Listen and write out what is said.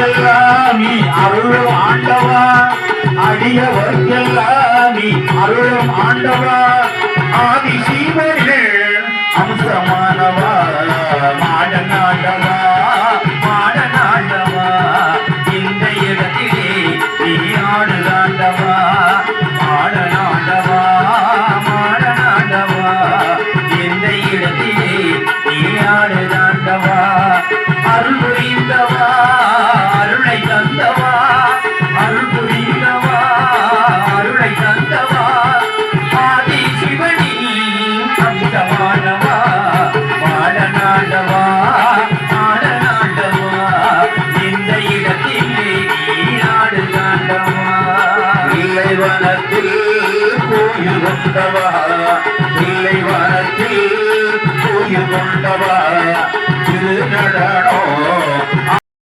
அடியவர்க்கெல்லாம் நீ அருளும் ஆண்டவா அடியவர்க்கெல்லாம் நீ அருளும் ஆண்டவா ஆதி சீவனே அம்சமானவா மாடனாண்டவா மாடனாண்டவா இந்த இடத்திலே நீ ஆடுதாண்டவா மாடனாண்டவா மாடனாண்டவா இந்த இடத்திலே நீ ஆடுதாண்டவா அருள் புரிந்தவா அருளை தந்தவா அருள் புரிந்தவா அருளை தந்தவா ஆதி சிவனி அம்சமானவா மாடனாண்டவா மாடனாண்டவா இந்த இடத்திலே ஆடுதாண்டவா இல்லை வனத்தில் கோயில் கொண்டவா இல்லை வனத்தில் கோயில் கொண்டவா திருநடா